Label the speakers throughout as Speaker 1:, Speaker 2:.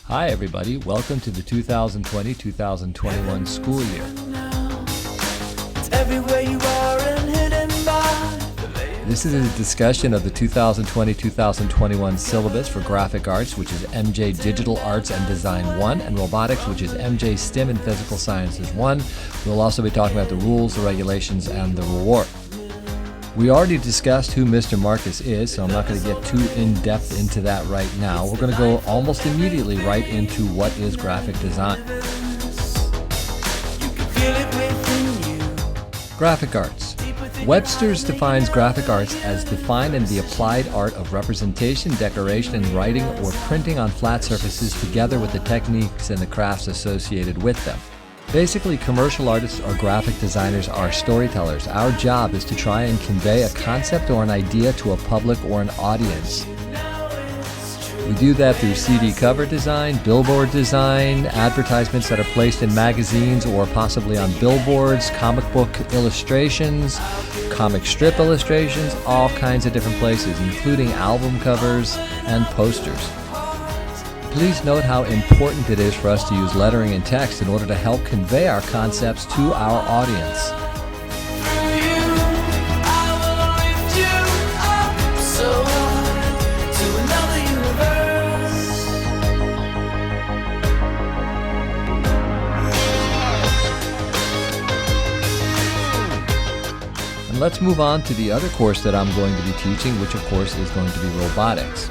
Speaker 1: Hi everybody, welcome to the 2020-2021 school year. This is a discussion of the 2020-2021 syllabus for graphic arts, which is MJ Digital Arts and Design 1, and robotics, which is MJ STEM and Physical Sciences 1. We'll also be talking about the rules, the regulations, and the reward. We already discussed who Mr. Marcus is, so I'm not going to get too in-depth into that right now. We're going to go almost immediately right into what is graphic design. Graphic arts. Webster's defines graphic arts as defined in the applied art of representation, decoration, writing, or printing on flat surfaces together with the techniques and the crafts associated with them. Basically, commercial artists or graphic designers are storytellers. Our job is to try and convey a concept or an idea to a public or an audience. We do that through CD cover design, billboard design, advertisements that are placed in magazines or possibly on billboards, comic book illustrations, comic strip illustrations, all kinds of different places, including album covers and posters. Please note how important it is for us to use lettering and text in order to help convey our concepts to our audience. And let's move on to the other course that I'm going to be teaching, which of course is going to be robotics.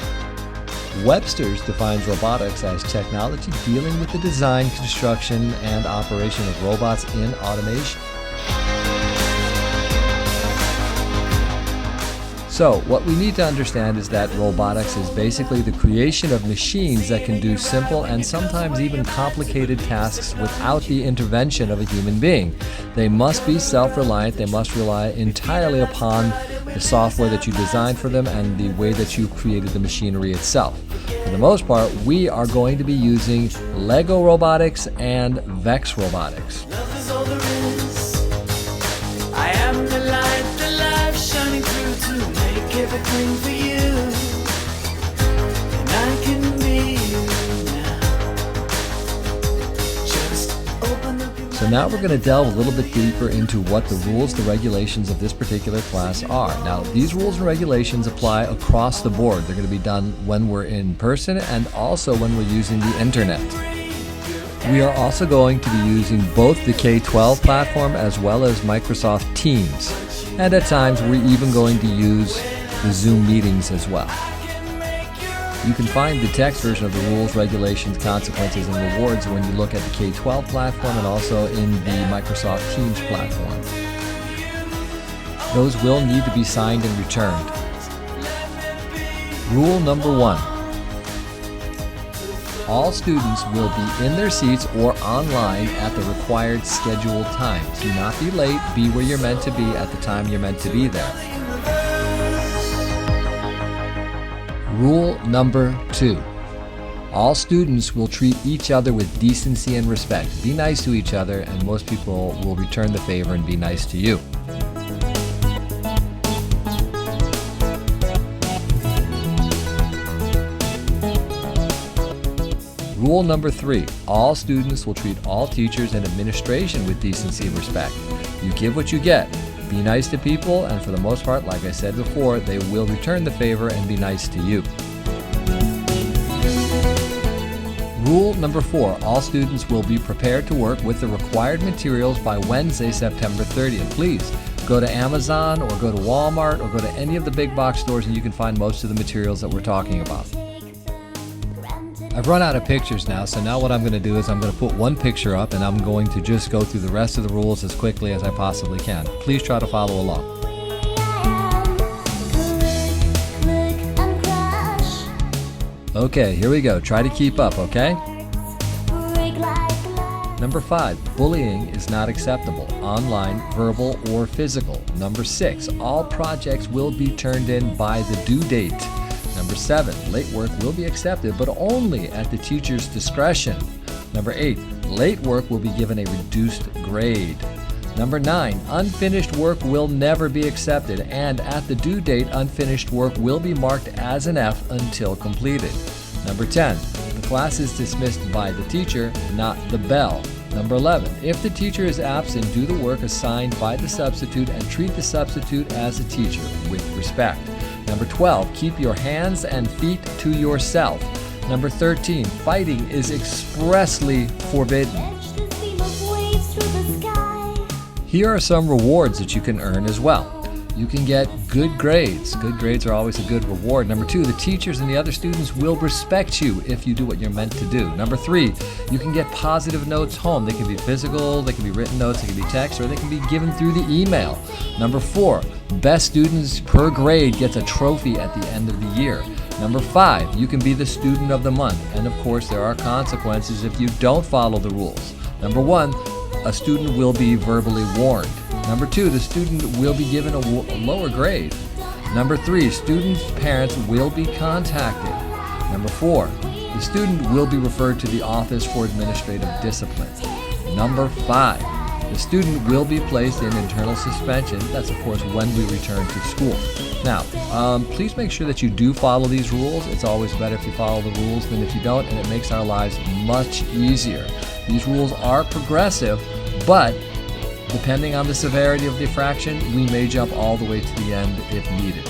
Speaker 1: Webster's defines robotics as technology dealing with the design, construction, and operation of robots in automation. So, what we need to understand is that robotics is basically the creation of machines that can do simple and sometimes even complicated tasks without the intervention of a human being. They must be self-reliant, they must rely entirely upon the software that you designed for them and the way that you created the machinery itself. For the most part, we are going to be using Lego robotics and Vex robotics. I am the light shining through to make everything for you. And I can be you now. Just open up your So now we're going to delve a little bit deeper into what the rules, the regulations of this particular class are. Now, these rules and regulations apply across the board. They're going to be done when we're in person and also when we're using the internet. We are also going to be using both the K-12 platform as well as Microsoft Teams. And at times, we're even going to use the Zoom meetings as well. You can find the text version of the rules, regulations, consequences, and rewards when you look at the K-12 platform and also in the Microsoft Teams platform. Those will need to be signed and returned. Rule number 1. All students will be in their seats or online at the required scheduled time. Do not be late. Be where you're meant to be at the time you're meant to be there. Rule number 2. All students will treat each other with decency and respect. Be nice to each other, and most people will return the favor and be nice to you. Rule number 3. All students will treat all teachers and administration with decency and respect. You give what you get. Be nice to people, and for the most part, like I said before, they will return the favor and be nice to you. Rule number 4. All students will be prepared to work with the required materials by Wednesday, September 30th. Please go to Amazon or go to Walmart or go to any of the big box stores and you can find most of the materials that we're talking about. I've run out of pictures now, so now what I'm going to do is I'm going to put one picture up and I'm going to just go through the rest of the rules as quickly as I possibly can. Please try to follow along. Okay, here we go. Try to keep up, okay? Number 5, bullying is not acceptable, online, verbal, or physical. Number 6, all projects will be turned in by the due date. Number 7, late work will be accepted, but only at the teacher's discretion. Number 8, late work will be given a reduced grade. Number 9, unfinished work will never be accepted, and at the due date, unfinished work will be marked as an F until completed. Number 10, the class is dismissed by the teacher, not the bell. Number 11, if the teacher is absent, do the work assigned by the substitute and treat the substitute as a teacher with respect. Number 12, keep your hands and feet to yourself. Number 13, fighting is expressly forbidden. Here are some rewards that you can earn as well. You can get good grades. Good grades are always a good reward. Number 2, the teachers and the other students will respect you if you do what you're meant to do. Number 3, you can get positive notes home. They can be physical, they can be written notes, they can be text, or they can be given through the email. Number 4, best students per grade gets a trophy at the end of the year. Number 5, you can be the student of the month. And of course, there are consequences if you don't follow the rules. Number 1, a student will be verbally warned. Number 2, the student will be given a lower grade. Number 3, students' parents will be contacted. Number 4, the student will be referred to the Office for Administrative Discipline. Number 5, the student will be placed in internal suspension. That's, of course, when we return to school. Now, please make sure that you do follow these rules. It's always better if you follow the rules than if you don't, and it makes our lives much easier. These rules are progressive, but depending on the severity of the infraction, we may jump all the way to the end if needed.